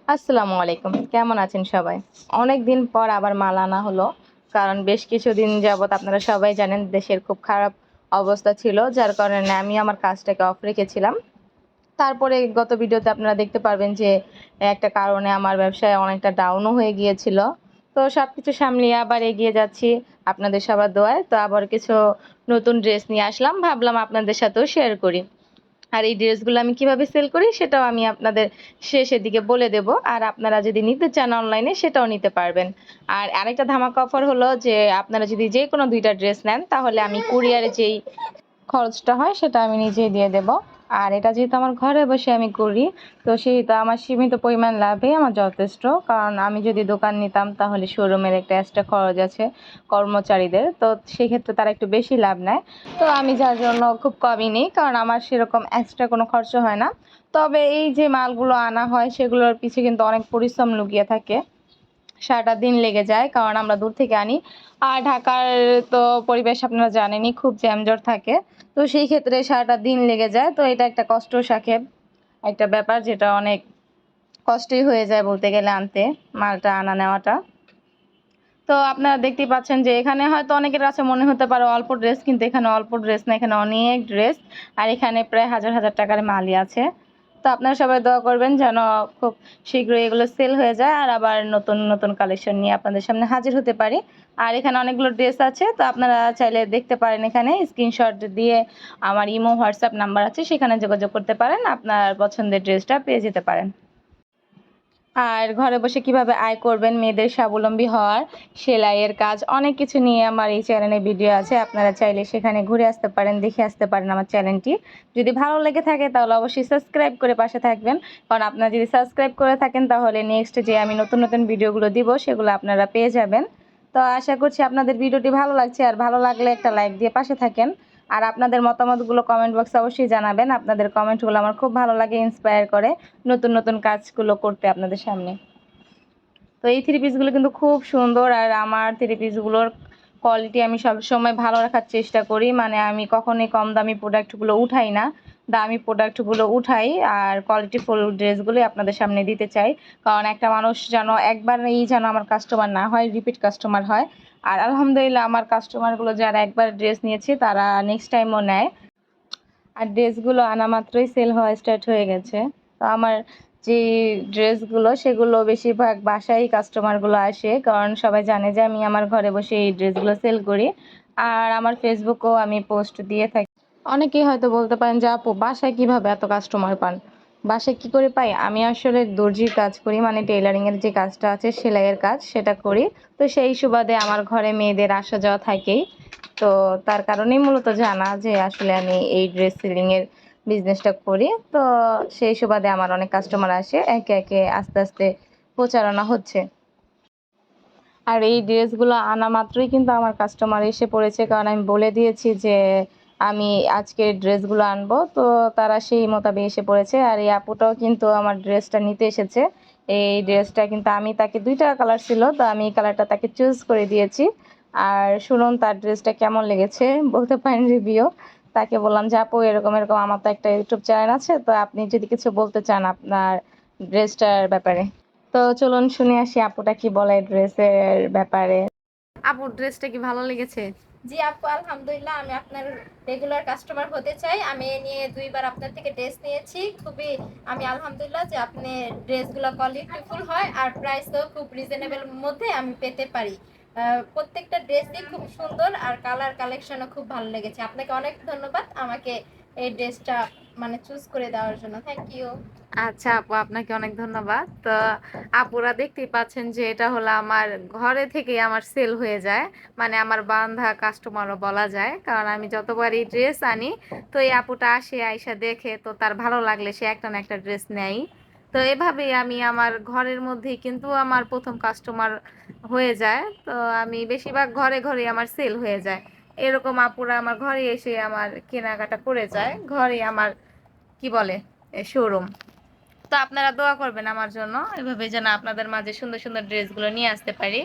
আসসালামু আলাইকুম। কেমন আছেন সবাই? অনেকদিন পর আবার মাল আনা হলো। কারণ বেশ কিছুদিন যাবৎ আপনারা সবাই জানেন দেশের খুব খারাপ অবস্থা ছিল। যার কারণে আমি আমার কাজটাকে অফ রেখেছিলাম। তারপরে গত ভিডিওতে আপনারা দেখতে পারবেন যে একটা কারণে আমার ব্যবসায় অনেকটা ডাউনও হয়ে গিয়েছিল। তো সবকিছু সামলিয়ে আবার এগিয়ে যাচ্ছি আপনাদের সবার দোয়ায়। তো আবার কিছু নতুন ড্রেস নিয়ে আসলাম। ভাবলাম আপনাদের সাথেও শেয়ার করি। আর এই ড্রেসগুলো আমি কিভাবে সেল করি সেটাও আমি আপনাদের শেষের দিকে বলে দেব। আর আপনারা যদি নিতে চান অনলাইনে সেটাও নিতে পারবেন। আর আরেকটা ধামাকা অফার হলো যে আপনারা যদি যেকোনো ২ টা ড্রেস নেন তাহলে আমি কুরিয়ারে যেই খরচটা হয় সেটা আমি নিজেই দিয়ে দেব। আর এটা যেহেতু আমার ঘরে বসে আমি করি, তো সেহেতু আমার সীমিত পরিমাণ লাভেই আমার যথেষ্ট। কারণ আমি যদি দোকান নিতাম তাহলে শোরুমের একটা এক্সট্রা খরচ আছে কর্মচারীদের। তো সেক্ষেত্রে তারা একটু বেশি লাভ নেয়। তো আমি যার জন্য খুব কমই নিই, কারণ আমার সেরকম এক্সট্রা কোনো খরচ হয় না। তবে এই যে মালগুলো আনা হয় সেগুলোর পিছে কিন্তু অনেক পরিশ্রম লুকিয়ে থাকে। সারাটা দিন লেগে যায়, কারণ আমরা দূর থেকে আনি। আর ঢাকার তো পরিবেশ আপনারা জানেনই, খুব জ্যামজট থাকে। তো সেই ক্ষেত্রে সারাটা দিন লেগে যায়। তো এটা একটা কষ্ট সাথে একটা ব্যাপার, যেটা অনেক কষ্টই হয়ে যায় বলতে গেলে আনতে, মালটা আনা নেওয়াটা। তো আপনারা দেখতেই পাচ্ছেন যে এখানে হয়তো অনেকের কাছে মনে হতে পারে অল্প ড্রেস, কিন্তু এখানে অল্প ড্রেস না, এখানে অনেক ড্রেস। আর এখানে প্রায় হাজার হাজার টাকার মালই আছে। তো আপনারা সবাই দোয়া করবেন যেন খুব শীঘ্রই এগুলো সেল হয়ে যায়, আর আবার নতুন নতুন কালেকশন নিয়ে আপনাদের সামনে হাজির হতে পারি। আর এখানে অনেকগুলো ড্রেস আছে, তো আপনারা চাইলে দেখতে পারেন, এখানে স্ক্রিনশট দিয়ে আমার ইমো হোয়াটসঅ্যাপ নাম্বার আছে, সেখানে যোগাযোগ করতে পারেন, আপনার পছন্দের ড্রেসটা পেয়ে যেতে পারেন। আর ঘরে বসে কিভাবে আয় করবেন, মেয়েদের স্বাবলম্বী হওয়ার, সেলাইয়ের কাজ, অনেক কিছু নিয়ে আমার এই চ্যানেলে ভিডিও আছে। আপনারা চাইলে সেখানে ঘুরে আসতে পারেন, দেখে আসতে পারেন আমার চ্যানেলটি। যদি ভালো লেগে থাকে তাহলে অবশ্যই সাবস্ক্রাইব করে পাশে থাকবেন। কারণ আপনারা যদি সাবস্ক্রাইব করে থাকেন তাহলে নেক্সট যে আমি নতুন নতুন ভিডিওগুলো দিব সেগুলো আপনারা পেয়ে যাবেন। তো আশা করছি আপনাদের ভিডিওটি ভালো লাগছে, আর ভালো লাগলে একটা লাইক দিয়ে পাশে থাকেন। আর আপনাদের মতামতগুলো কমেন্ট বক্সে অবশ্যই জানাবেন। আপনাদের কমেন্টগুলো আমার খুব ভালো লাগে, ইন্সপায়ার করে নতুন নতুন কাজগুলো করতে আপনাদের সামনে। তো এই থ্রি পিসগুলো কিন্তু খুব সুন্দর, আর আমার থ্রি পিসগুলোর কোয়ালিটি আমি সবসময় ভালো রাখার চেষ্টা করি। মানে আমি কখনোই কম দামি প্রোডাক্টগুলো উঠাই না, দামি প্রোডাক্টগুলো উঠাই। আর কোয়ালিটিফুল ড্রেসগুলোই আপনাদের সামনে দিতে চাই। কারণ একটা মানুষ যেন একবারেই যেন আমার কাস্টমার না হয়, রিপিট কাস্টমার হয়। আর আলহামদুলিল্লাহ আমার কাস্টমারগুলো যারা একবার ড্রেস নিয়েছে তারা নেক্সট টাইমও নেয়। আর ড্রেসগুলো আনা মাত্রই সেল হওয়া স্টার্ট হয়ে গেছে। তো আমার যে ড্রেসগুলো সেগুলো বেশিরভাগ বাসায় কাস্টমারগুলো আসে, কারণ সবাই জানে যে আমি আমার ঘরে বসে এই ড্রেসগুলো সেল করি। আর আমার ফেসবুকেও আমি পোস্ট দিয়ে থাকি। অনেকেই হয়তো বলতে পারেন যে আপু বাসায় কিভাবে এত কাস্টমার পান? বাসায় কি করে পাই? আমি আসলে দর্জির কাজ করি, মানে টেইলারিং এর যে কাজটা আছে, সেলাইয়ের কাজ সেটা করি। তো সেই সুবাদে আমার ঘরে মেয়েদের আসা যাওয়া থাকেই। তো তার কারণেই মূলত জানা যে আসলে আমি এই ড্রেস সেলিং এর বিজনেসটা করি। তো সেই সুবাদে আমার অনেক কাস্টমার আসে, একে একে আস্তে আস্তে প্রচারণা হচ্ছে। আর এই ড্রেসগুলো আনা মাত্রই কিন্তু আমার কাস্টমার এসে পড়েছে, কারণ আমি বলে দিয়েছি যে আমি আজকে ড্রেসগুলো আনবো। তো তারা সেই মোতাবেক এসে পড়েছে। আর এই আপুটাও কিন্তু আমার ড্রেসটা নিতে এসেছে। এই ড্রেসটা কিন্তু আমি তাকে ২টা কালার ছিল, তো আমি এই কালারটা তাকে চুজ করে দিয়েছি। আর শুনুন তার ড্রেসটা কেমন লেগেছে, বলতে পারেন রিভিউ। তাকে বললাম যে আপু এরকম এরকম আমার তো একটা ইউটিউব চ্যানেল আছে, তো আপনি যদি কিছু বলতে চান আপনার ড্রেসটার ব্যাপারে। তো চলুন শুনে আসি আপুটা কি বলে ড্রেসের ব্যাপারে। আপুর ড্রেসটা কি ভালো লেগেছে? জি আপু, আলহামদুলিল্লাহ। আমি আপনার রেগুলার কাস্টমার হতে চাই। আমি এ নিয়ে ২ বার আপনার থেকে ড্রেস নিয়েছি। খুবই আমি আলহামদুলিল্লাহ যে আপনি ড্রেসগুলো কোয়ালিটিফুল হয় আর প্রাইসও খুব রিজনেবল মধ্যে আমি পেতে পারি। প্রত্যেকটা ড্রেসই খুব সুন্দর আর কালার কালেকশনও খুব ভালো লেগেছে। আপনাকে অনেক ধন্যবাদ আমাকে এই ড্রেসটা মানে চুজ করে দেওয়ার জন্য। Thank you. আচ্ছা আপু, আপনাকে অনেক ধন্যবাদ। তো আপুরা দেখতেই পাচ্ছেন যে এটা হলো আমার ঘরে থেকে আমার সেল হয়ে যায়, মানে আমার বান্ধা কাস্টমারও বলা যায়। কারণ আমি যতবারই ড্রেস আনি, তো এই আপুটা আসে আইসা দেখে, তো তার ভালো লাগলে সে একটা না একটা ড্রেস নেয়। তো এভাবেই আমি আমার ঘরের মধ্যেই কিন্তু আমার প্রথম কাস্টমার হয়ে যায়। তো আমি বেশিরভাগ ঘরে ঘরে আমার সেল হয়ে যায়। এরকম আপুরা আমার ঘরে এসে আমার কেনাকাটা করে যায়, ঘরে আমার কি বলে শোরুম। তো আপনারা দোয়া করবেন আমার জন্য, এভাবে যেন আপনাদের মাঝে সুন্দর সুন্দর ড্রেসগুলো নিয়ে আসতে পারি।